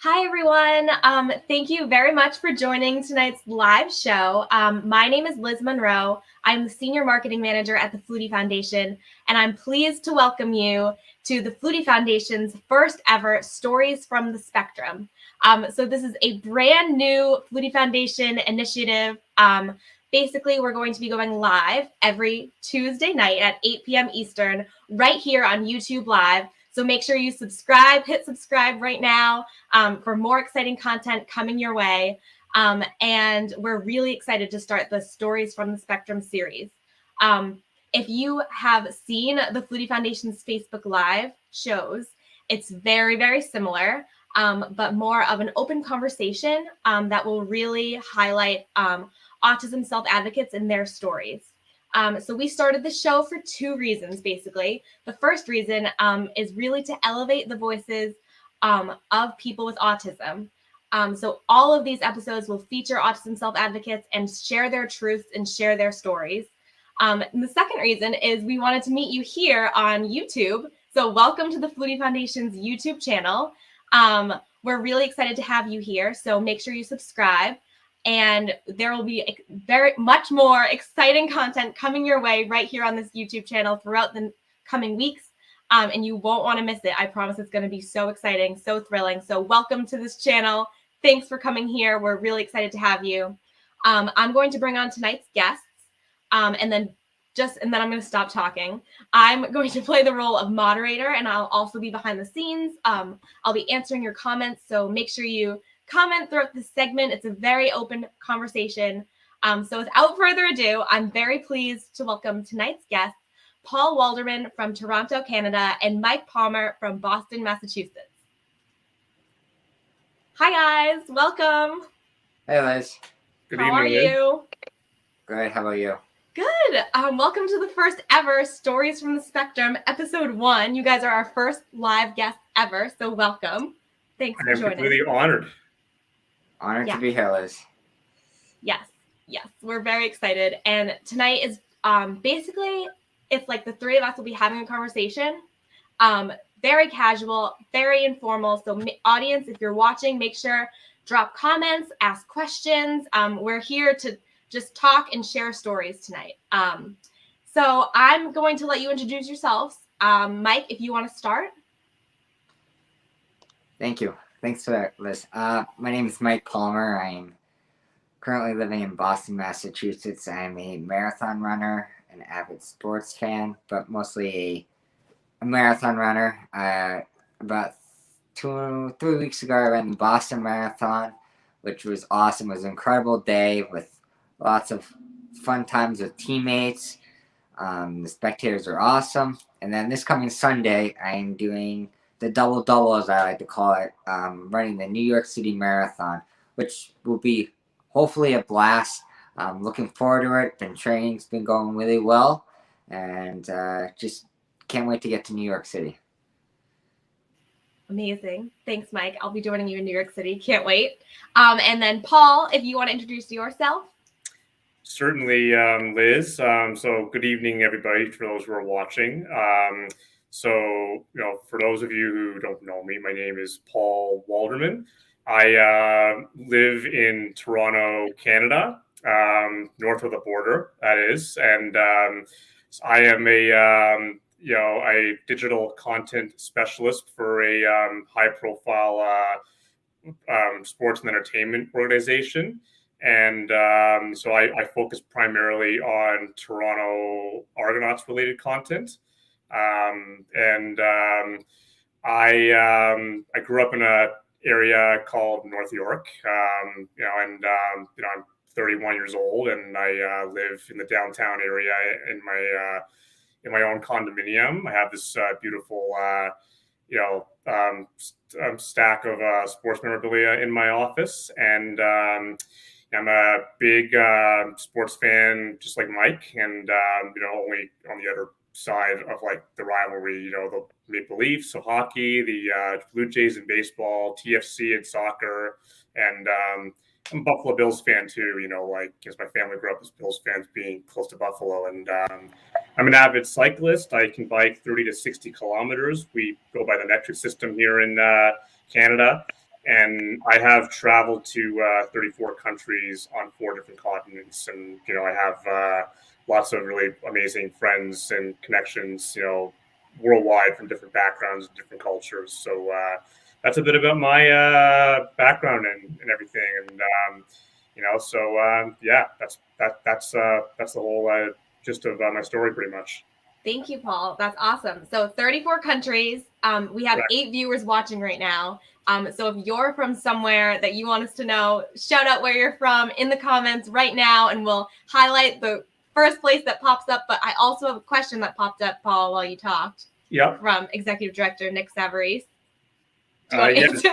Hi, everyone. Thank you very much for joining tonight's live show. My name is Liz Monroe. I'm the Senior Marketing Manager at the Flutie Foundation, and I'm pleased to welcome you to the Flutie Foundation's first ever Stories from the Spectrum. So this is a brand new Flutie Foundation initiative. Basically, we're going to be going live every Tuesday night at 8 p.m. Eastern, right here on YouTube Live. So make sure you hit subscribe right now for more exciting content coming your way. And we're really excited to start the Stories from the Spectrum series. If you have seen the Flutie Foundation's Facebook Live shows, it's very, very similar, but more of an open conversation that will really highlight autism self-advocates and their stories. So we started the show for two reasons, basically. The first reason is really to elevate the voices of people with autism. So all of these episodes will feature autism self-advocates and share their truths and share their stories. And the second reason is we wanted to meet you here on YouTube. So welcome to the Flutie Foundation's YouTube channel. We're really excited to have you here. So make sure you subscribe. And there will be very much more exciting content coming your way right here on this YouTube channel throughout the coming weeks. And you won't want to miss it. I promise it's going to be so exciting, so thrilling. So welcome to this channel. Thanks for coming here. We're really excited to have you. I'm going to bring on tonight's guests. And then I'm going to stop talking. I'm going to play the role of moderator, and I'll also be behind the scenes. I'll be answering your comments. So make sure you comment throughout this segment. It's a very open conversation. So without further ado, I'm very pleased to welcome tonight's guests, Paul Walderman from Toronto, Canada, and Mike Palmer from Boston, Massachusetts. Hi, guys. Welcome. Hey, Liz. Good How are you? Good. How about you? Good. Welcome to the first ever Stories from the Spectrum, episode 1. You guys are our first live guests ever, so welcome. Thanks for joining. I'm completely honored. Honored to be here, Liz. Yes. We're very excited. And tonight is basically, it's like the three of us will be having a conversation. Very casual, very informal. So audience, if you're watching, make sure drop comments, ask questions. We're here to just talk and share stories tonight. So I'm going to let you introduce yourselves. Mike, if you want to start. Thank you. Thanks for that, Liz. My name is Mike Palmer. I'm currently living in Boston, Massachusetts. I'm a marathon runner, an avid sports fan, but mostly a marathon runner. About 3 weeks ago, I ran the Boston Marathon, which was awesome. It was an incredible day with lots of fun times with teammates. The spectators are awesome. And then this coming Sunday, I'm doing the double-double, as I like to call it, running the New York City Marathon, which will be hopefully a blast. Looking forward to it. Training's been going really well, and just can't wait to get to New York City. Amazing. Thanks, Mike. I'll be joining you in New York City. Can't wait. And then Paul, if you want to introduce yourself. Certainly, Liz. So good evening, everybody, for those who are watching. For those of you who don't know me, my name is Paul Walderman. I live in Toronto, Canada, north of the border, that is. And I am a digital content specialist for a high-profile sports and entertainment organization. And so I focus primarily on Toronto Argonauts-related content. I grew up in an area called North York, I'm 31 years old, and I live in the downtown area in my own condominium. I have this beautiful, stack of sports memorabilia in my office, and I'm a big sports fan, just like Mike, and only on the other side of like the rivalry, the Maple Leafs, so hockey, the Blue Jays in baseball, TFC in soccer, and I'm a Buffalo Bills fan too. Because my family grew up as Bills fans, being close to Buffalo, and I'm an avid cyclist. I can bike 30 to 60 kilometers. We go by the metric system here in Canada. And I have traveled to 34 countries on 4 different continents. And, I have lots of really amazing friends and connections, worldwide from different backgrounds and different cultures. So that's a bit about my background and everything. And, yeah, that's the whole gist of my story pretty much. Thank you, Paul. That's awesome. So 34 countries. We have Right. 8 viewers watching right now. So if you're from somewhere that you want us to know, shout out where you're from in the comments right now, and we'll highlight the first place that pops up. But I also have a question that popped up, Paul, while you talked. Yep. From Executive Director Nick Savarese. Do you want to answer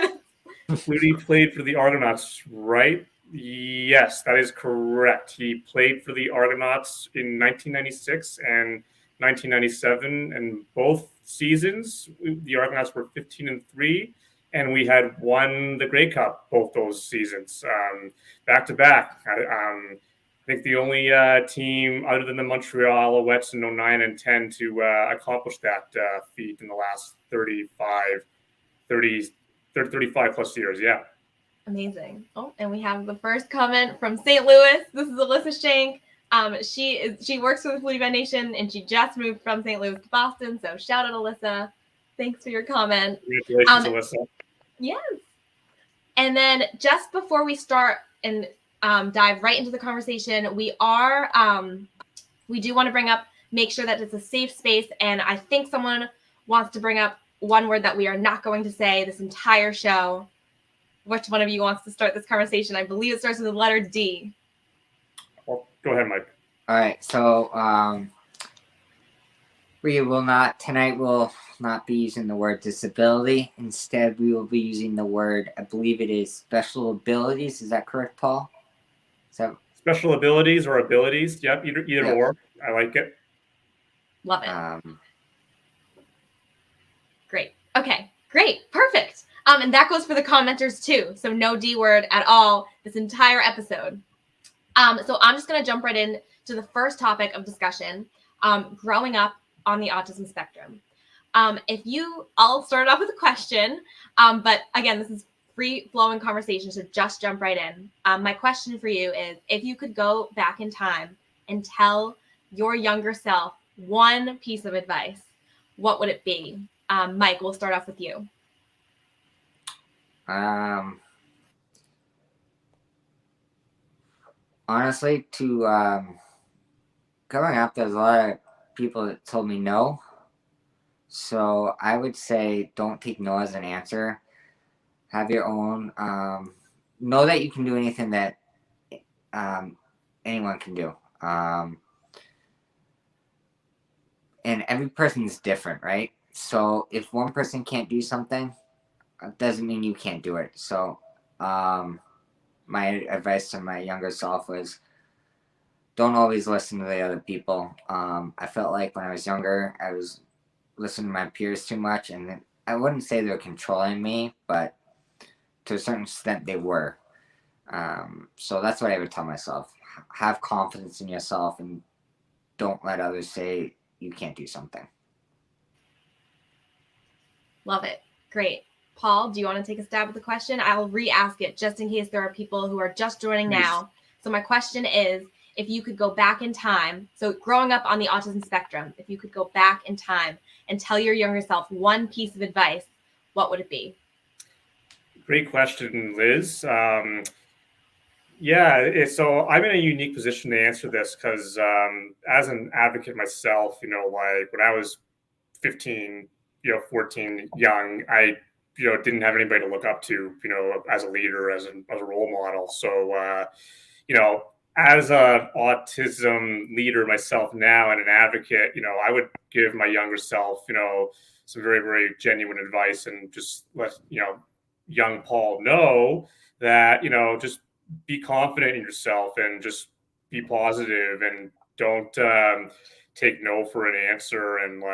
this? Flutie played for the Argonauts, right? Yes, that is correct. He played for the Argonauts in 1996 and 1997, and both seasons the Argonauts were 15-3, and we had won the Grey Cup both those seasons, back to back. I think the only team other than the Montreal Alouettes in 09 and 10 to accomplish that feat in the last 35 plus years. Yeah. Amazing. Oh, and we have the first comment from St. Louis. This is Alyssa Shank. She works for the Flutie Foundation, and she just moved from St. Louis to Boston. So shout out, Alyssa. Thanks for your comment. Congratulations, Alyssa. Yes. And then just before we start and dive right into the conversation, we do want to make sure that it's a safe space. And I think someone wants to bring up one word that we are not going to say this entire show. Which one of you wants to start this conversation? I believe it starts with the letter D. Well, go ahead, Mike. All right. So tonight we'll not be using the word disability. Instead, we will be using the word, I believe it is special abilities. Is that correct, Paul? Special abilities or abilities? Yep, either or. I like it. Love it. Great. Okay, great. Perfect. And that goes for the commenters too. So no D word at all this entire episode. So I'm just going to jump right in to the first topic of discussion, growing up on the autism spectrum. I'll start off with a question, but again, this is free-flowing conversation, so just jump right in. My question for you is, if you could go back in time and tell your younger self one piece of advice, what would it be? Mike, we'll start off with you. Honestly, growing up, there's a lot of people that told me no. So I would say don't take no as an answer. Have your own. Know that you can do anything that anyone can do. And every person's different, right? So if one person can't do something, it doesn't mean you can't do it. So my advice to my younger self was don't always listen to the other people. I felt like when I was younger, I was listening to my peers too much, and I wouldn't say they were controlling me, but to a certain extent they were. So that's what I would tell myself. Have confidence in yourself and don't let others say you can't do something. Love it. Great. Paul, do you want to take a stab at the question? I'll re-ask it just in case there are people who are just joining now. So my question is, if you could go back in time, so growing up on the autism spectrum, if you could go back in time and tell your younger self one piece of advice, what would it be? Great question, Liz. So I'm in a unique position to answer this because as an advocate myself, like when I was 15, 14, young, I didn't have anybody to look up to, as a leader, as a role model. So, as an autism leader myself now and an advocate, I would give my younger self, some very, very genuine advice and just let, young Paul know that, just be confident in yourself and just be positive and don't take no for an answer. And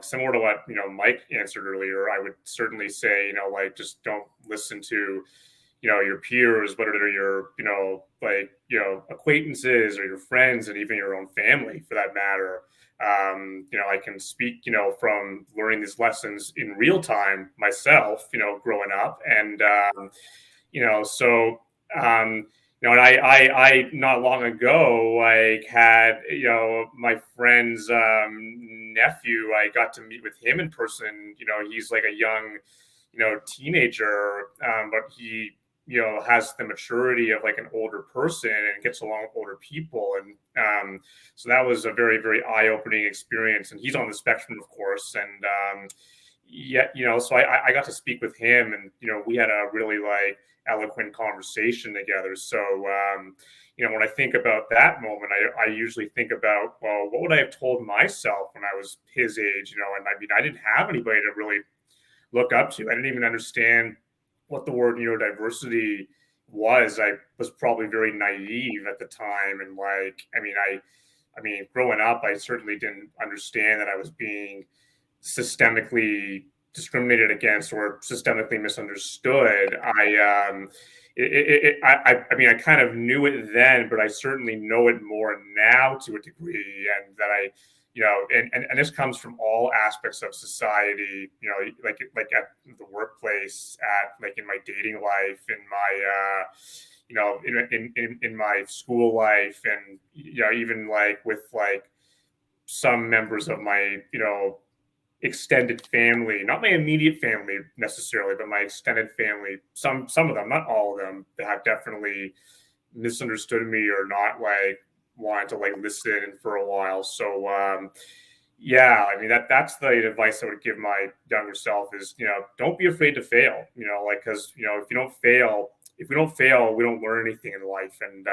similar to what, Mike answered earlier, I would certainly say, just don't listen to, your peers, but are your, acquaintances or your friends, and even your own family for that matter. I can speak, from learning these lessons in real time myself, growing up. And, so, and I not long ago, like had, my friend's nephew, I got to meet with him in person. He's like a young, teenager, but he, has the maturity of like an older person and gets along with older people. And so that was a very, very eye-opening experience. And he's on the spectrum, of course. And so I got to speak with him, and, we had a really like eloquent conversation together. So, when I think about that moment, I usually think about, well, what would I have told myself when I was his age? And I mean, I didn't have anybody to really look up to. I didn't even understand what the word neurodiversity was. I was probably very naive at the time. And like, I mean, growing up, I certainly didn't understand that I was being systemically discriminated against or systemically misunderstood. I mean, I kind of knew it then, but I certainly know it more now to a degree, and that and this comes from all aspects of society, like at the workplace, at like in my dating life, in my in my school life, and even like with like some members of my extended family, not my immediate family necessarily, but my extended family. Some of them, not all of them, that have definitely misunderstood me or not like wanted to like listen for a while. So yeah, I mean that's the advice I would give my younger self is, don't be afraid to fail. Like, because if we don't fail, we don't learn anything in life. And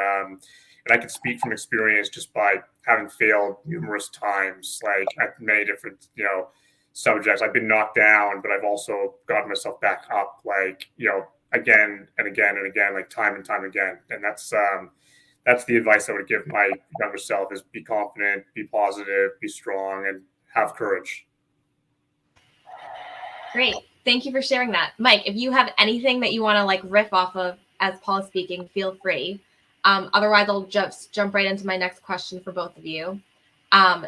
I can speak from experience just by having failed numerous times, like at many different subjects. I've been knocked down, but I've also gotten myself back up, like again and again and again, like time and time again. And that's the advice I would give my younger self: is be confident, be positive, be strong, and have courage. Great. Thank you for sharing that. Mike, if you have anything that you want to like riff off of as Paul is speaking, feel free. Otherwise, I'll just jump right into my next question for both of you.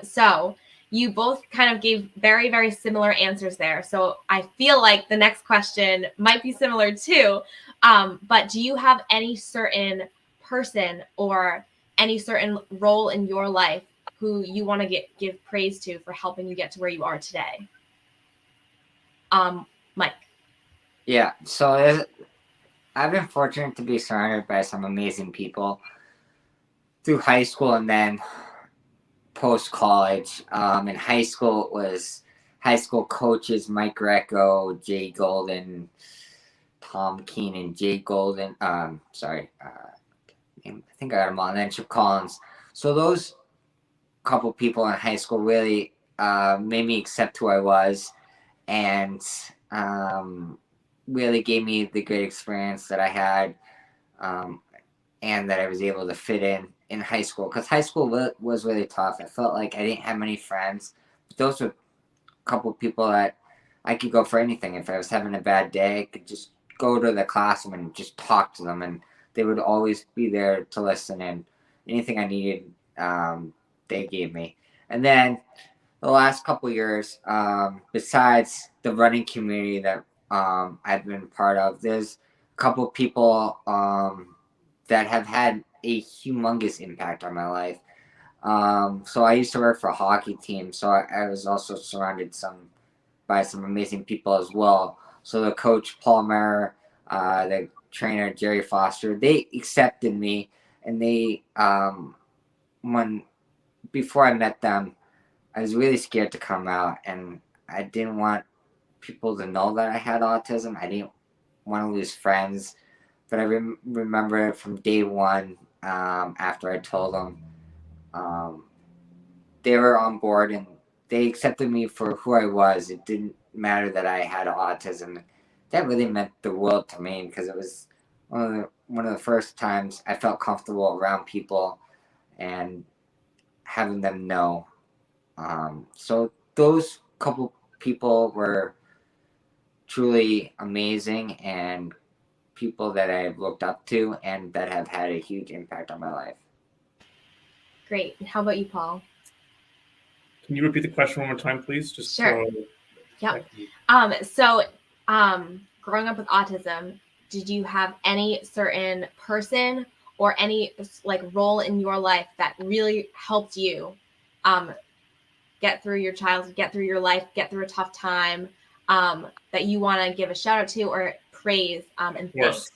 So you both kind of gave very, very similar answers there. So I feel like the next question might be similar too. But do you have any certain person or any certain role in your life who you want to give praise to for helping you get to where you are today? Mike. Yeah, so I've been fortunate to be surrounded by some amazing people through high school and then post-college. In high school, it was high school coaches Mike Greco, Jay Golden, Tom Keenan, Jay Golden. I think I got them all. And then Chip Collins. So those couple people in high school really made me accept who I was, and really gave me the great experience that I had, and that I was able to fit in high school. Because high school was really tough. I felt like I didn't have many friends. But those were a couple of people that I could go for anything. If I was having a bad day, I could just go to the classroom and just talk to them, and they would always be there to listen, and anything I needed, they gave me. And then the last couple of years, besides the running community that I've been part of, there's a couple of people that have had a humongous impact on my life. So I used to work for a hockey team, so I was also surrounded by some amazing people as well. So the coach Paul Maher, the trainer Jerry Foster, they accepted me, and they before I met them, I was really scared to come out, and I didn't want people to know that I had autism. I didn't want to lose friends, but I remember it from day one. After I told them, they were on board, and they accepted me for who I was. It didn't matter that I had autism. That really meant the world to me, because it was one of the first times I felt comfortable around people and having them know. So those couple people were truly amazing, and people that I've looked up to and that have had a huge impact on my life. Great. And how about you, Paul? Can you repeat the question one more time, please? Just Sure. Yep. Growing up with autism, did you have any certain person or any like role in your life that really helped you get through your childhood, get through your life, get through a tough time, that you want to give a shout out to or praise and Of course. thanks?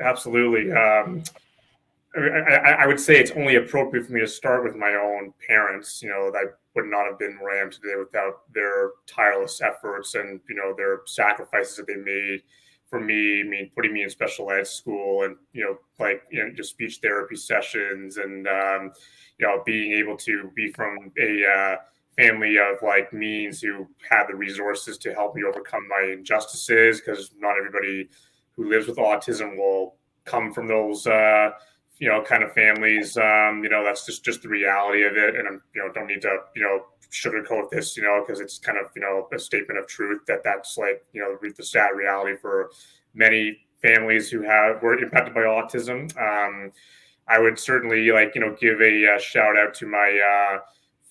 Absolutely. I would say it's only appropriate for me to start with my own parents. You know, I would not have been where I am today without their tireless efforts and, you know, their sacrifices that they made for me. I mean, putting me in special ed school and, you know, like, you know, just speech therapy sessions and, you know, being able to be from a family of like means who had the resources to help me overcome my injustices, because not everybody who lives with autism will come from those you know, kind of families. You know, that's just the reality of it. And I'm, you know, don't need to, you know, sugarcoat this, you know, because it's kind of, you know, a statement of truth that's like, you know, the sad reality for many families who were impacted by autism. I would certainly like, you know, give a shout out to my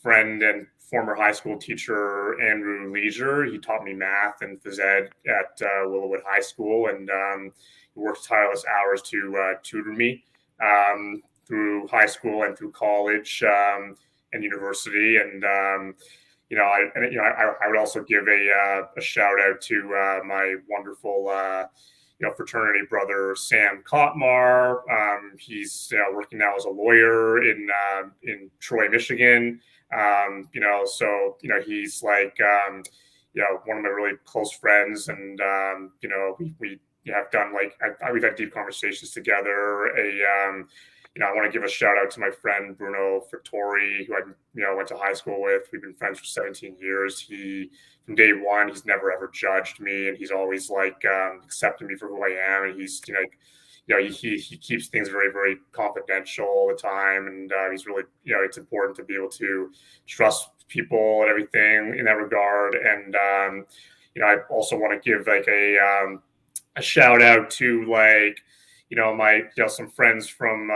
friend and former high school teacher, Andrew Leisure. He taught me math and phys ed at Willowwood High School, and he worked tireless hours to tutor me through high school and through college and university. And you know, I would also give a shout out to my wonderful you know, fraternity brother Sam Kotmar. He's working now as a lawyer in Troy, Michigan. You know, so you know, he's like you know, one of my really close friends, and you know, we have done like we've had deep conversations together. You know, I want to give a shout out to my friend Bruno Frittori, who I, you know, went to high school with. We've been friends for 17 years. He, from day one, he's never ever judged me, and he's always like accepted me for who I am. And he's, you know, he keeps things very, very confidential all the time, and he's really, you know, it's important to be able to trust people and everything in that regard. And you know, I also want to give like a shout out to like, you know, my, you know, some friends from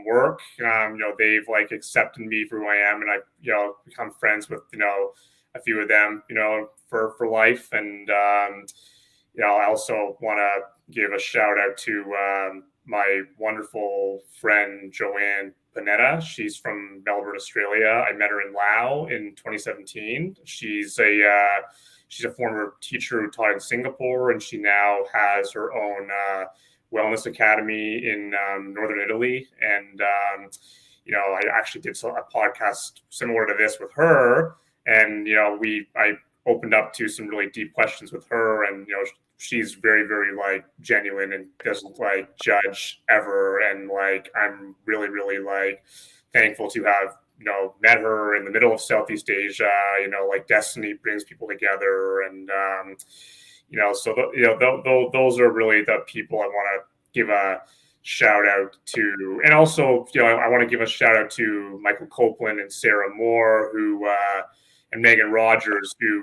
work. You know, they've like accepted me for who I am, and I, you know, become friends with, you know, a few of them, you know, for life. And you know, I also want to give a shout out to my wonderful friend Joanne Panetta. She's from Melbourne, Australia. I met her in Laos in 2017. She's a former teacher who taught in Singapore, and she now has her own wellness academy in northern Italy. And you know, I actually did a podcast similar to this with her, and you know, I opened up to some really deep questions with her, and you know, she's very, very like genuine and doesn't like judge ever. And like, I'm really, really like thankful to have, you know, met her in the middle of Southeast Asia. You know, like destiny brings people together, and you know, so you know, those are really the people I want to give a shout out to. And also, you know, I want to give a shout out to Michael Copeland and Sarah Moore, who and Megan Rogers, who,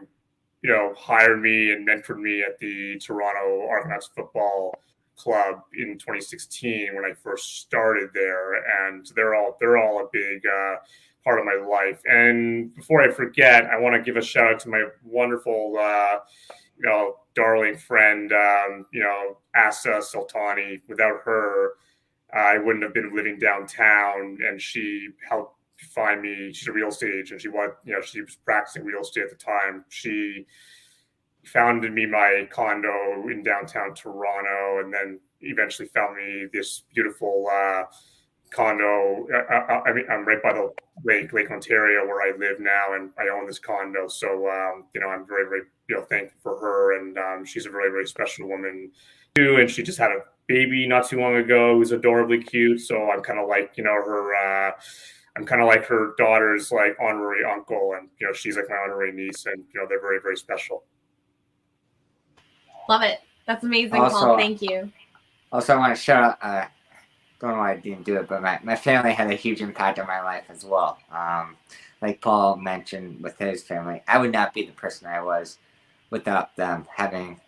you know, hired me and mentored me at the Toronto Argonauts football club in 2016 when I first started there. And they're all a big part of my life. And before I forget, I want to give a shout out to my wonderful you know, darling friend, you know, Asa Sultani. Without her, I wouldn't have been living downtown, and she helped find me. She's a real estate agent. She was practicing real estate at the time. She found me my condo in downtown Toronto, and then eventually found me this beautiful condo. I mean, I'm right by the Lake Ontario, where I live now, and I own this condo. So you know, I'm very, very, you know, thankful for her, and she's a very, very special woman too. And she just had a baby not too long ago who's adorably cute. So I'm kind of like, you know, her. I'm kind of like her daughter's like honorary uncle, and you know, she's like my honorary niece, and you know, they're very, very special. Love it. That's amazing, Also, Paul. Thank you. Also, I want to shout out, don't know why I didn't do it, but my family had a huge impact on my life as well. Like Paul mentioned with his family, I would not be the person I was without them having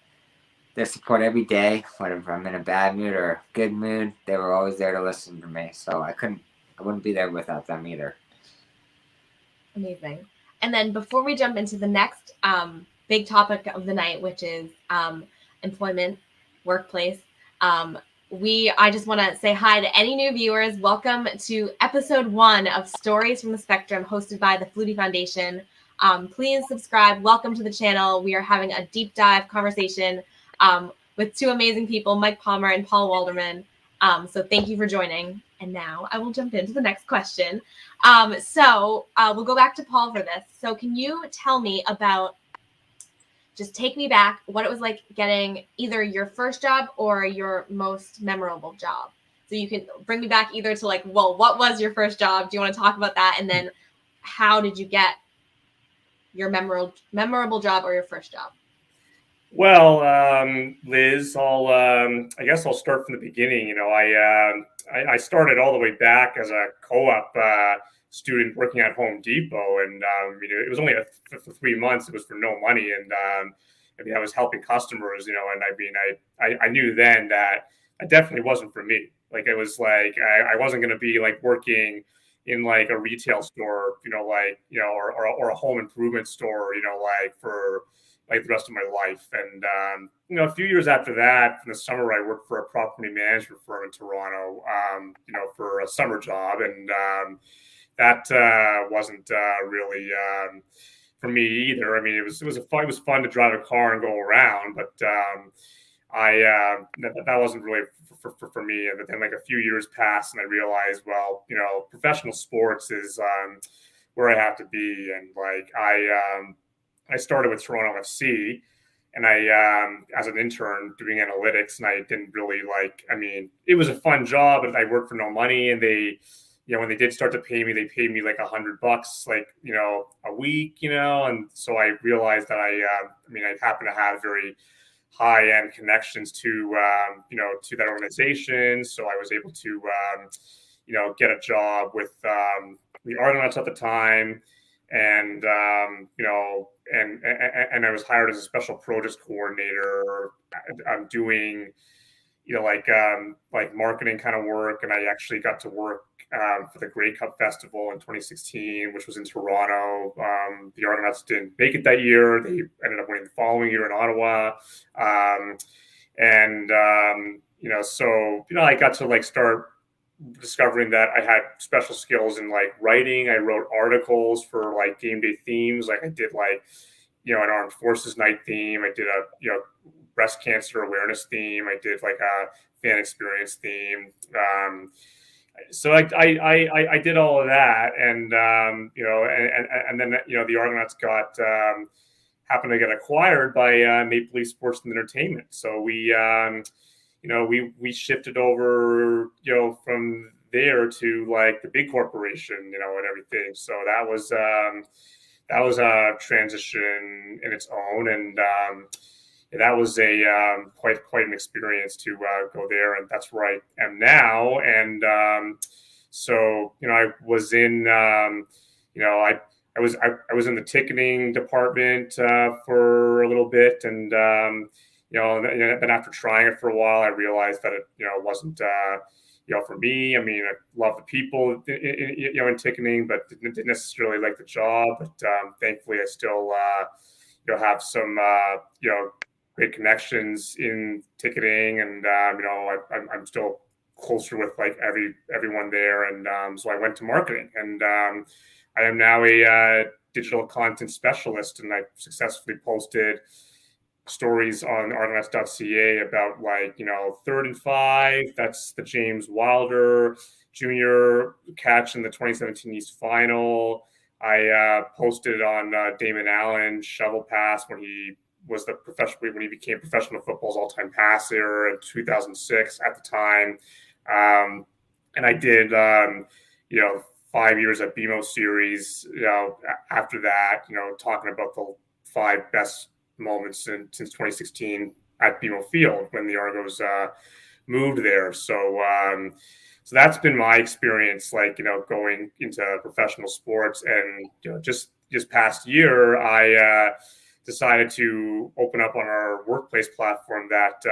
their support every day, whether I'm in a bad mood or good mood. They were always there to listen to me, so I wouldn't be there without them either. Amazing. And then before we jump into the next big topic of the night, which is employment, workplace, I just want to say hi to any new viewers. Welcome to episode 1 of Stories from the Spectrum, hosted by the Flutie Foundation. Please subscribe. Welcome to the channel. We are having a deep dive conversation with 2 amazing people, Mike Palmer and Paul Walderman. So thank you for joining. And now I will jump into the next question. So we'll go back to Paul for this. So can you tell me about, just take me back, what it was like getting either your first job or your most memorable job? So you can bring me back either to like, well, what was your first job? Do you want to talk about that? And then how did you get your memorable job or your first job? Well, Liz, I guess I'll start from the beginning. You know, I started all the way back as a co-op student working at Home Depot, and it was only for 3 months. It was for no money, and I was helping customers. You know, and I knew then that it definitely wasn't for me. Like, it was like I wasn't going to be like working in like a retail store, or a home improvement store, like for like the rest of my life. And a few years after that, in the summer, I worked for a property management firm in Toronto, for a summer job, and that wasn't really for me either. I mean, it was fun to drive a car and go around, but that wasn't really for me. And then like a few years passed, and I realized, well, professional sports is where I have to be. And like I started with Toronto FC, and I as an intern doing analytics, and I didn't really it was a fun job, but I worked for no money, and they, when they did start to pay me, they paid me like $100, a week, and so I realized that I happen to have very high-end connections to that organization, so I was able to get a job with the Argonauts at the time, and and I was hired as a special projects coordinator. I'm doing like marketing kind of work, and I actually got to work for the Grey Cup Festival in 2016, which was in Toronto. The Argonauts didn't make it that year. They ended up winning the following year in Ottawa. So I got to like start discovering that I had special skills in like writing. I wrote articles for like game day themes. Like I did an Armed Forces Night theme. I did a breast cancer awareness theme. I did like a fan experience theme. So I did all of that, and and then the Argonauts happened to get acquired by Maple Leaf Sports and Entertainment. So we shifted over, from there to like the big corporation, and everything. So that was a transition in its own, and that was a quite an experience to go there, and that's where I am now. And so I was in I was in the ticketing department for a little bit, and then after trying it for a while, I realized that it wasn't for me. I mean, I love the people in ticketing, but didn't necessarily like the job. But thankfully, I still have some great connections in ticketing, and I'm still closer with like everyone there. And so I went to marketing, and I am now a digital content specialist, and I successfully posted stories on argonauts.ca about like 3rd and 5. That's the James Wilder Jr. catch in the 2017 East Final. I posted on Damon Allen's shovel pass when he became professional football's all-time passer in 2006 at the time. And I did 5 years at BMO series, after that, talking about the 5 best moments since 2016 at BMO Field when the Argos moved there. So that's been my experience, going into professional sports. And just this past year, I decided to open up on our workplace platform that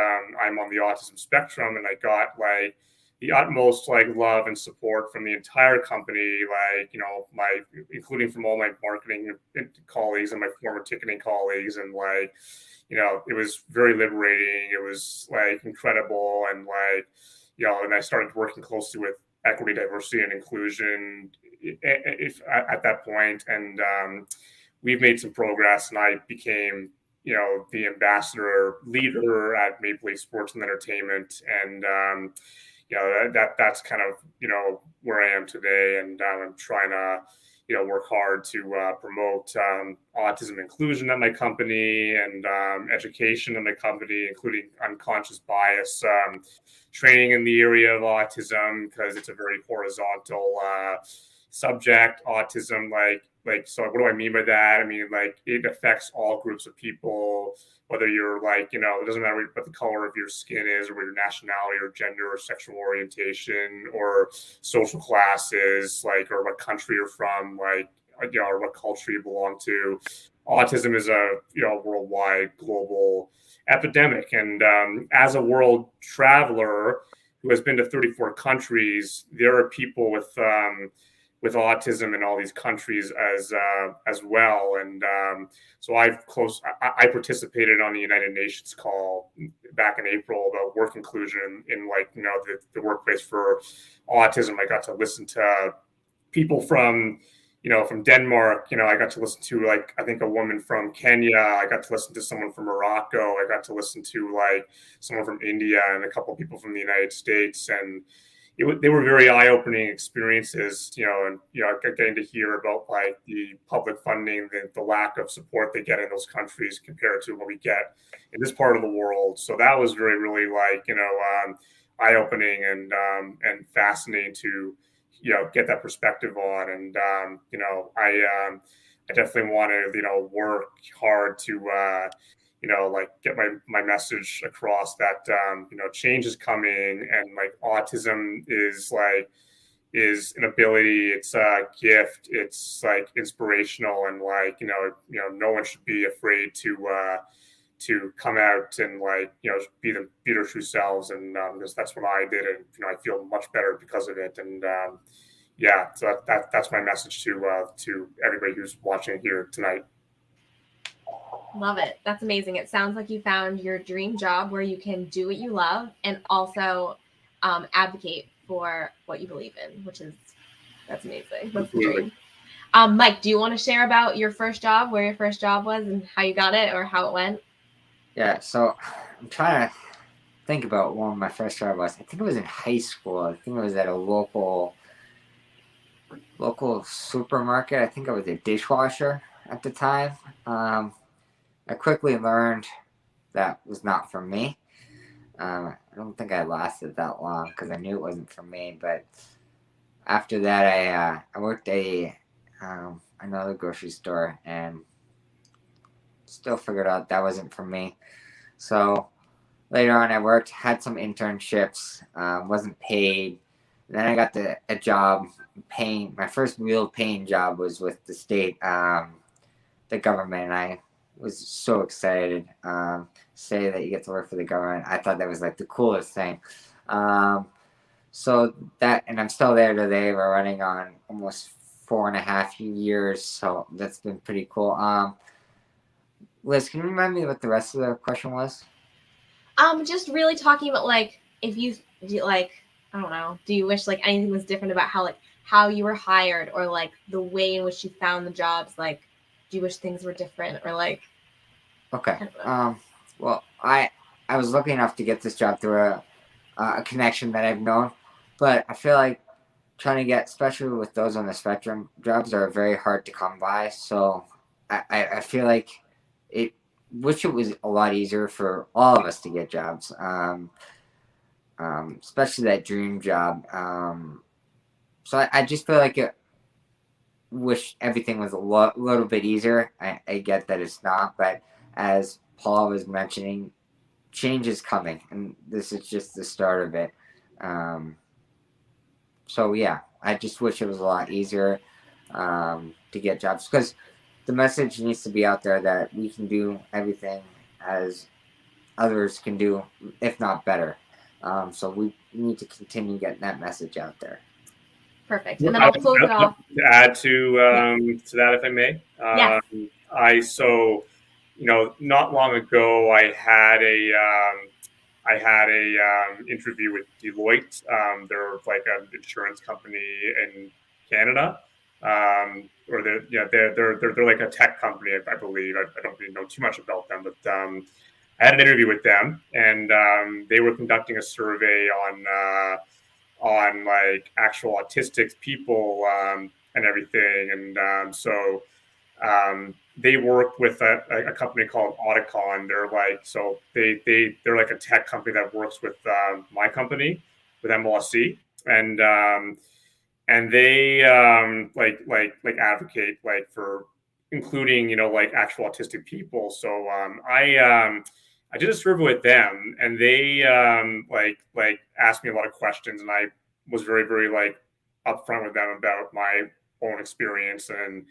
I'm on the autism spectrum, and I got like the utmost like love and support from the entire company, like, you know, my, including from all my marketing colleagues and my former ticketing colleagues. And like, you know, it was very liberating. It was like incredible. And like, you know, and I started working closely with equity, diversity, and inclusion if at that point. And we've made some progress, and I became, you know, the ambassador leader at Maple Leaf Sports and Entertainment. And you know, that's kind of, you know, where I am today. And I'm trying to, you know, work hard to promote autism inclusion at my company, and education at my company, including unconscious bias training in the area of autism, because it's a very horizontal subject, autism. Like, so what do I mean by that? I mean, like, it affects all groups of people, whether you're like, you know, it doesn't matter what the color of your skin is, or what your nationality or gender or sexual orientation or social class is, like, or what country you're from, like, you know, or what culture you belong to. Autism is a, you know, worldwide global epidemic. And as a world traveler who has been to 34 countries, there are people with autism in all these countries as well. And so I participated on the United Nations call back in April about work inclusion in like, you know, the workplace for autism. I got to listen to people from, you know, from Denmark. You know, I got to listen to, like, I think a woman from Kenya. I got to listen to someone from Morocco. I got to listen to like someone from India, and a couple of people from the United States. And they were very eye-opening experiences, you know, and, you know, getting to hear about like the public funding, the lack of support they get in those countries compared to what we get in this part of the world. So that was very, really like, you know, eye-opening and fascinating to, you know, get that perspective on. And you know, I definitely want to, you know, work hard to you know, like, get my message across that you know, change is coming, and like autism is an ability, it's a gift, it's like inspirational. And like, you know, no one should be afraid to come out and like, you know, be their true selves. And because that's what I did, and you know, I feel much better because of it. And yeah, so that's my message to everybody who's watching here tonight. Love it. That's amazing. It sounds like you found your dream job where you can do what you love and also advocate for what you believe in, that's amazing. That's the dream. Mike, do you want to share about your first job, where your first job was and how you got it or how it went? Yeah, so I'm trying to think about when my first job was. I think it was in high school. I think it was at a local supermarket. I think I was a dishwasher at the time. I quickly learned that was not for me. I don't think I lasted that long because I knew it wasn't for me. But after that, I worked at another grocery store and still figured out that wasn't for me. So later on, I had some internships, wasn't paid. Then I got a job paying. My first real paying job was with the state, the government. And I was so excited. Say that you get to work for the government. I thought that was like the coolest thing. So that, and I'm still there today. We're running on almost 4.5 years. So that's been pretty cool. Liz, can you remind me what the rest of the question was? Just really talking about like, if you like, I don't know, do you wish like anything was different about how you were hired, or like the way in which you found the jobs? Like, do you wish things were different, or like? Okay. Well, I was lucky enough to get this job through a connection that I've known, but I feel like trying to get, especially with those on the spectrum, jobs are very hard to come by. So I feel like wish it was a lot easier for all of us to get jobs, especially that dream job. So I just feel like wish everything was a little bit easier. I get that it's not, but as Paul was mentioning, change is coming, and this is just the start of it. So yeah, I just wish it was a lot easier to get jobs, because the message needs to be out there that we can do everything as others can do, if not better. So we need to continue getting that message out there. Perfect. And then I'll close it off. To add to that, if I may. Yes. Not long ago, I had a interview with Deloitte. They're like an insurance company in Canada, or they're like a tech company, I believe. I don't really know too much about them, but I had an interview with them, and they were conducting a survey on like actual autistic people and everything, and they work with a company called Autism. They're like a tech company that works with my company, with MLSC, and they like advocate like for including like actual autistic people. So I did a survey with them, and they like asked me a lot of questions, and I was very like upfront with them about my own experience and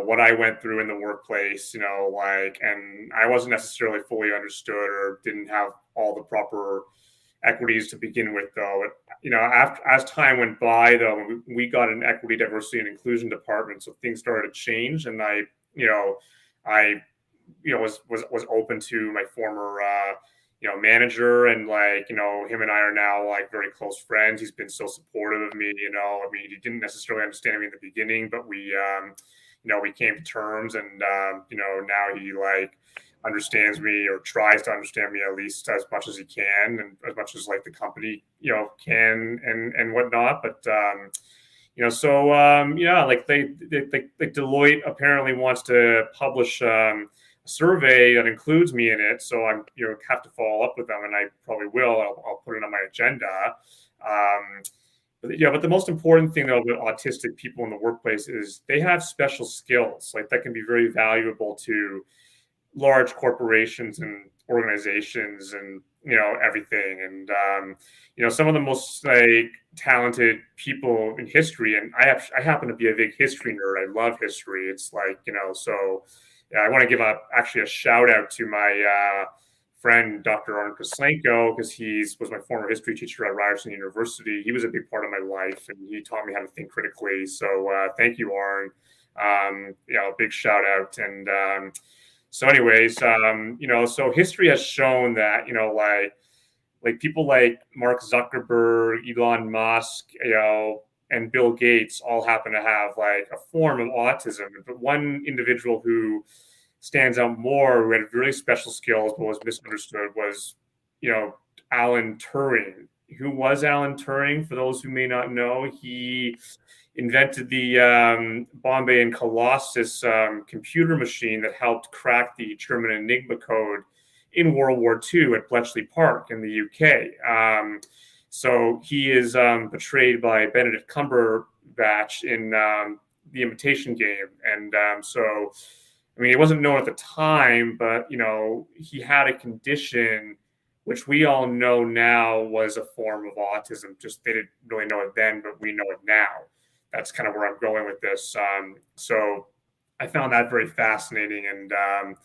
what I went through in the workplace, and I wasn't necessarily fully understood or didn't have all the proper equities to begin with, though. As time went by, though, we got an equity, diversity, and inclusion department, so things started to change, and I was open to my former manager, and him and I are now like very close friends. He's been so supportive of me. I mean, he didn't necessarily understand me in the beginning, but we came to terms, and now he like understands me, or tries to understand me at least as much as he can, and as much as like the company can and whatnot. But like Deloitte apparently wants to publish a survey that includes me in it, so I'm have to follow up with them, and I probably will. I'll put it on my agenda. But the most important thing, though, about autistic people in the workplace is they have special skills, like that can be very valuable to large corporations and organizations, and everything. And some of the most like talented people in history, and I happen to be a big history nerd. I love history. It's like so. Yeah, I want to give actually a shout out to my friend, Dr. Arn Koslenko, because was my former history teacher at Ryerson University. He was a big part of my life, and he taught me how to think critically. So thank you, Arn. Big shout out. And so anyways, so history has shown that, like people like Mark Zuckerberg, Elon Musk, and Bill Gates all happen to have like a form of autism. But one individual who stands out more, who had really special skills but was misunderstood, was Alan Turing. Who was Alan Turing? For those who may not know, he invented the Bombay and Colossus computer machine that helped crack the German Enigma code in World War II at Bletchley Park in the UK. So he is portrayed by Benedict Cumberbatch in The Imitation Game. And so, I mean, it wasn't known at the time, but, he had a condition which we all know now was a form of autism. Just they didn't really know it then, but we know it now. That's kind of where I'm going with this. So I found that very fascinating. And, and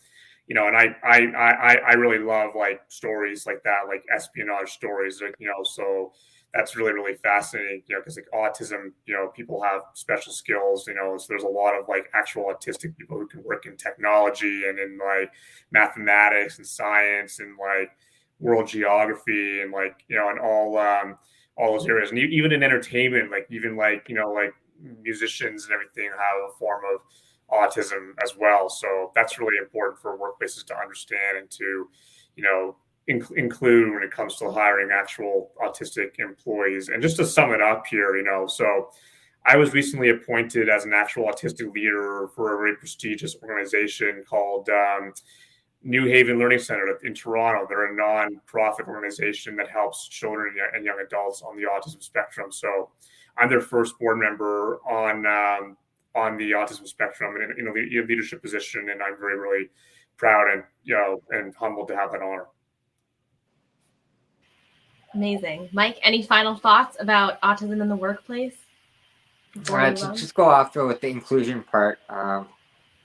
I really love like stories like that, like espionage stories, so that's really, really fascinating, because like autism, people have special skills, so there's a lot of like actual autistic people who can work in technology and in like mathematics and science and like world geography and like, and all those areas. And even in entertainment, like even like, like musicians and everything have a form of autism as well. So that's really important for workplaces to understand and to, include when it comes to hiring actual autistic employees. And just to sum it up here, so I was recently appointed as an actual autistic leader for a very prestigious organization called New Haven Learning Center in Toronto. They're a non-profit organization that helps children and young adults on the autism spectrum. So I'm their first board member on the autism spectrum in a leadership position, and I'm very, really proud and and humbled to have that honor. Amazing. Mike, any final thoughts about autism in the workplace? To just go off with the inclusion part,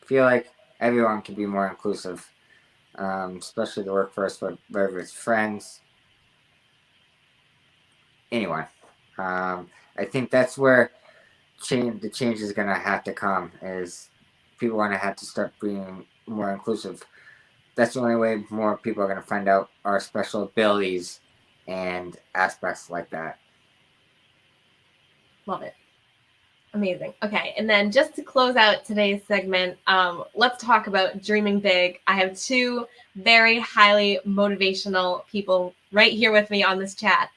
feel like everyone can be more inclusive, especially the workforce, whether it's friends, anyone. I think that's where the change is going to have to come, is people want to have to start being more inclusive. That's the only way more people are going to find out our special abilities and aspects like that. Love it. Amazing. Okay, and then just to close out today's segment, let's talk about dreaming big. I have two very highly motivational people right here with me on this chat.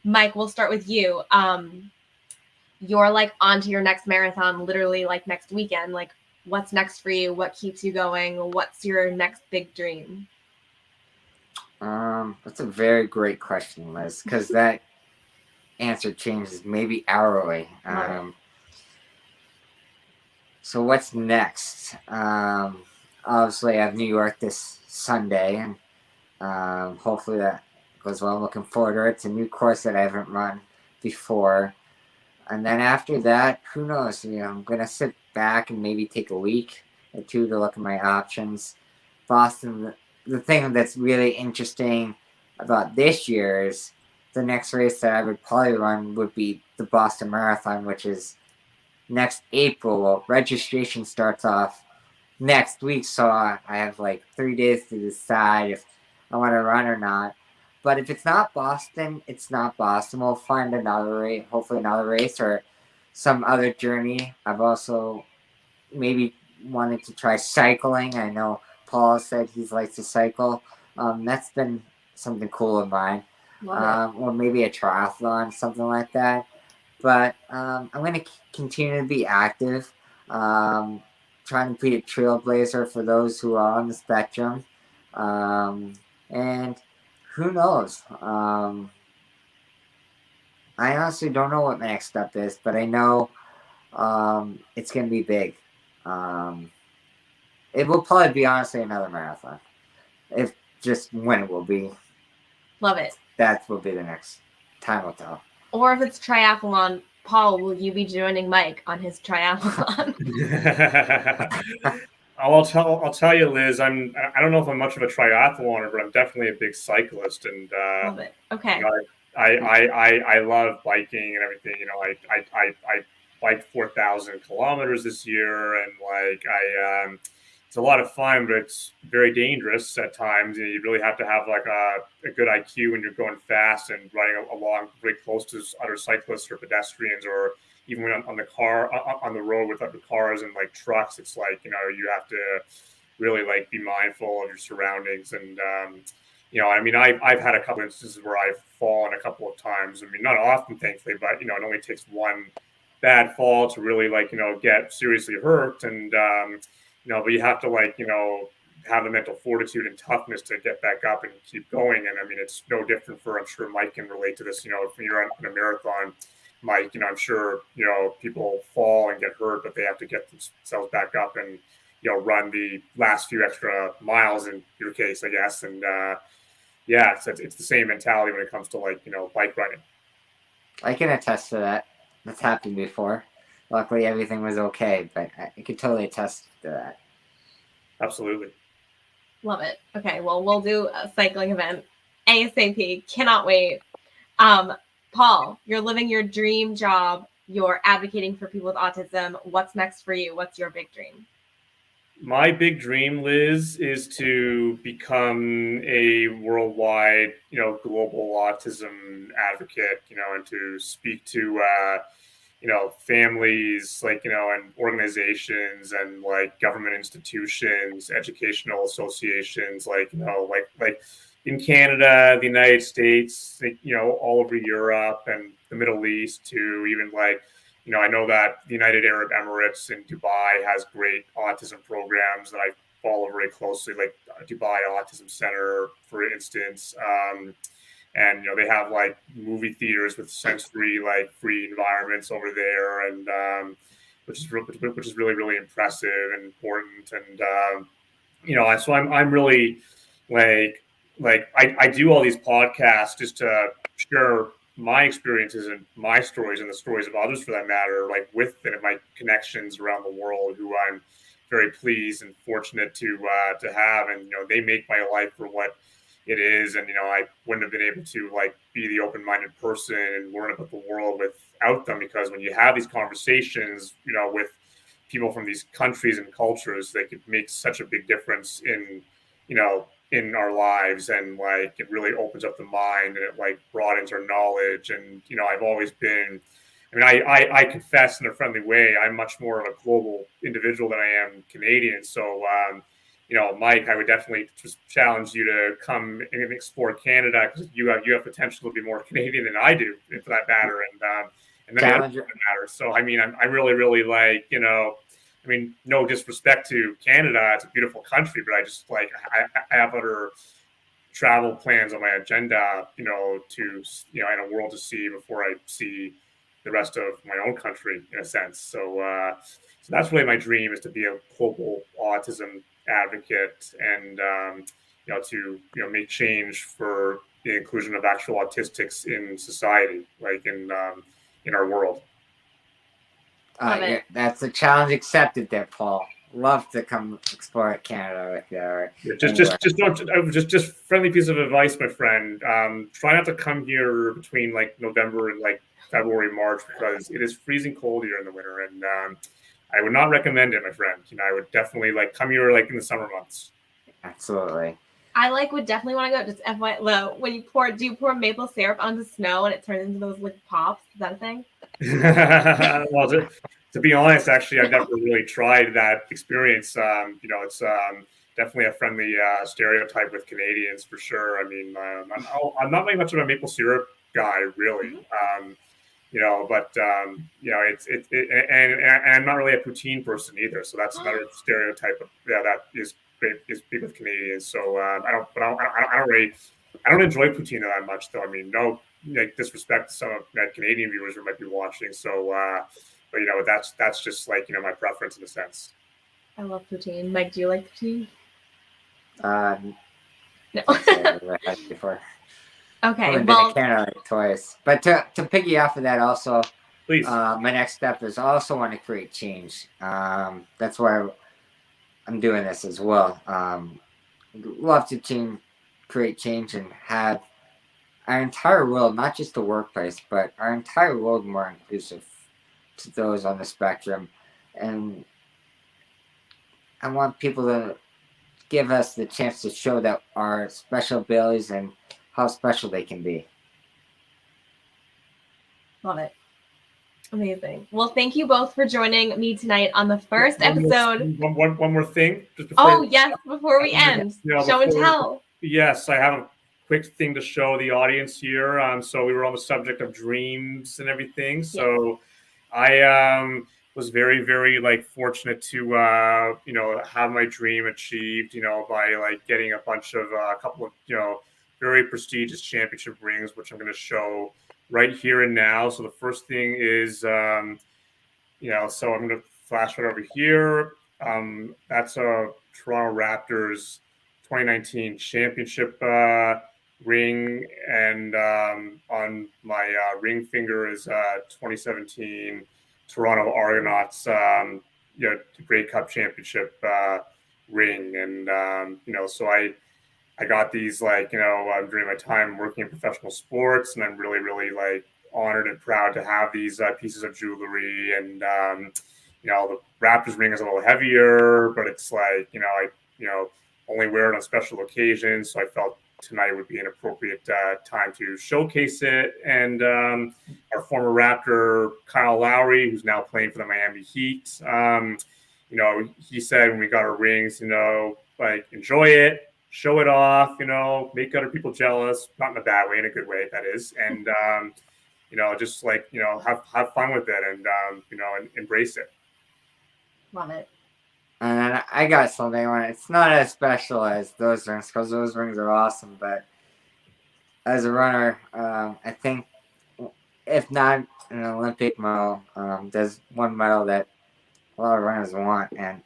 Mike, we'll start with you. You're like on to your next marathon, literally like next weekend. Like, what's next for you? What keeps you going? What's your next big dream? That's a very great question, Liz, because that answer changes maybe hourly. So what's next? Obviously, I have New York this Sunday, and hopefully that goes well. I'm looking forward to it. It's a new course that I haven't run before. And then after that, who knows? I'm going to sit back and maybe take a week or two to look at my options. Boston, the thing that's really interesting about this year is the next race that I would probably run would be the Boston Marathon, which is next April. Well, registration starts off next week, so I have like 3 days to decide if I want to run or not. But if it's not Boston, it's not Boston. We'll find another race, hopefully another race or some other journey. I've also maybe wanted to try cycling. I know Paul said he likes to cycle. That's been something cool of mine. Or maybe a triathlon, something like that. But I'm going to continue to be active, trying to be a trailblazer for those who are on the spectrum. And who knows? I honestly don't know what my next step is, but I know it's going to be big. It will probably be, honestly, another marathon. If just when it will be. Love it. That will be the next. Time will tell. Or if it's triathlon, Paul, will you be joining Mike on his triathlon? I'll tell you, Liz. I don't know if I'm much of a triathloner, but I'm definitely a big cyclist, and love it. Okay. I love biking and everything. I biked 4,000 kilometers this year, and it's a lot of fun, but it's very dangerous at times. You really have to have like a good IQ when you're going fast and riding along very close to other cyclists or pedestrians, or even when on the road with other cars and like trucks. It's like, you have to really like be mindful of your surroundings. And I've had a couple instances where I've fallen a couple of times. I mean, not often, thankfully, but it only takes one bad fall to really get seriously hurt. And but you have to have the mental fortitude and toughness to get back up and keep going. And I mean, it's no different for, I'm sure Mike can relate to this, if you're on a marathon, Mike, I'm sure, people fall and get hurt, but they have to get themselves back up and, run the last few extra miles in your case, I guess. And it's the same mentality when it comes to bike riding. I can attest to that. That's happened before. Luckily, everything was okay, but I could totally attest to that. Absolutely. Love it. Okay, well, we'll do a cycling event ASAP. Cannot wait. Paul, you're living your dream job. You're advocating for people with autism. What's next for you? What's your big dream? My big dream, Liz, is to become a worldwide, global autism advocate, and to speak to, families, and organizations and government institutions, educational associations, in Canada, the United States, all over Europe and the Middle East, to even I know that the United Arab Emirates in Dubai has great autism programs that I follow very closely, like Dubai Autism Center, for instance. And they have movie theaters with sensory free environments over there, and which is really, really impressive and important. And so I'm really I do all these podcasts just to share my experiences and my stories and the stories of others, for that matter, with my connections around the world who I'm very pleased and fortunate to have, and they make my life for what it is, and I wouldn't have been able to like be the open-minded person and learn about the world without them, because when you have these conversations with people from these countries and cultures, they could make such a big difference in our lives, and like it really opens up the mind, and it like broadens our knowledge. And I've always been, I mean, I confess in a friendly way, I'm much more of a global individual than I am Canadian. So Mike, I would definitely just challenge you to come and explore Canada, because you have potential to be more Canadian than I do, for that matter, and many other matters. So I mean, I really like, I mean, no disrespect to Canada, it's a beautiful country, but I just like I have other travel plans on my agenda, to in a world to see before I see the rest of my own country, in a sense. So that's really my dream, is to be a global autism advocate, and to make change for the inclusion of actual autistics in society, like in our world. That's a challenge accepted there, Paul. Love to come explore Canada with you. Just friendly piece of advice, my friend. Try not to come here between like November and like February, March, because it is freezing cold here in the winter, and I would not recommend it, my friend. I would definitely like come here like in the summer months. Absolutely. I would definitely want to go. Just FYI, when do you pour maple syrup onto snow and it turns into those like pops? Is that a thing? Well, to be honest, actually, I've never really tried that experience. It's definitely a friendly stereotype with Canadians, for sure. I mean, I'm not very much of a maple syrup guy, really. But and I'm not really a poutine person either. So that's another stereotype that is big with Canadians. So I don't enjoy poutine that much, though. I mean, no disrespect to some of my Canadian viewers who might be watching. So, but that's just like my preference in a sense. I love poutine. Mike, do you like poutine? No. I've had it before. Okay, I've been to Canada twice. But to piggy off of that, also, please. My next step is I also want to create change. That's why I'm doing this as well. Love to create change and have our entire world, not just the workplace, but our entire world more inclusive to those on the spectrum. And I want people to give us the chance to show that our special abilities and how special they can be. Love it. Amazing. Well, thank you both for joining me tonight on the first episode. One more thing. Just before we end. Show and tell. Yes, I have a quick thing to show the audience here. So we were on the subject of dreams and everything. So I was very, very like fortunate to have my dream achieved, by like getting a couple of very prestigious championship rings, which I'm going to show right here and now. So the first thing is so I'm going to flash right over here. That's a Toronto Raptors 2019 championship ring, and on my ring finger is 2017 Toronto Argonauts Grey Cup championship ring. And so I got these during my time working in professional sports, and I'm really, really like honored and proud to have these pieces of jewelry. And the Raptors ring is a little heavier, but it's like I only wear it on special occasions, so I felt tonight would be an appropriate time to showcase it. And our former Raptor, Kyle Lowry, who's now playing for the Miami Heat, he said when we got our rings, like enjoy it, show it off, make other people jealous, not in a bad way, in a good way, that is. And, just like, have fun with it, and, and embrace it. Love it. And I got something on it. It's not as special as those rings, because those rings are awesome. But as a runner, I think, if not an Olympic medal, there's one medal that a lot of runners want. And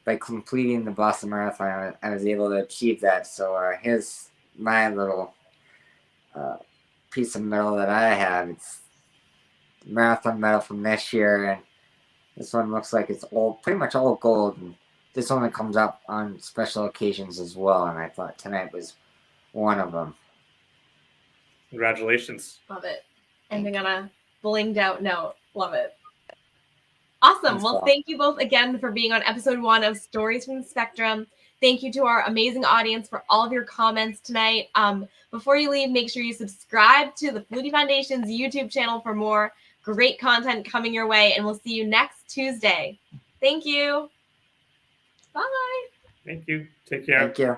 by completing the Boston Marathon, I was able to achieve that. So here's my little piece of medal that I have. It's the marathon medal from this year, and This one looks like it's pretty much all gold. And this only comes up on special occasions as well. And I thought tonight was one of them. Congratulations. Love it. Ending on a blinged out note. Love it. Awesome. Thanks, Well, Paul. thank you both again for being on episode 1 of Stories from the Spectrum. Thank you to our amazing audience for all of your comments tonight. Before you leave, make sure you subscribe to the Flutie Foundation's YouTube channel for more great content coming your way, and we'll see you next Tuesday. Thank you. Bye. Thank you. Take care. Thank you.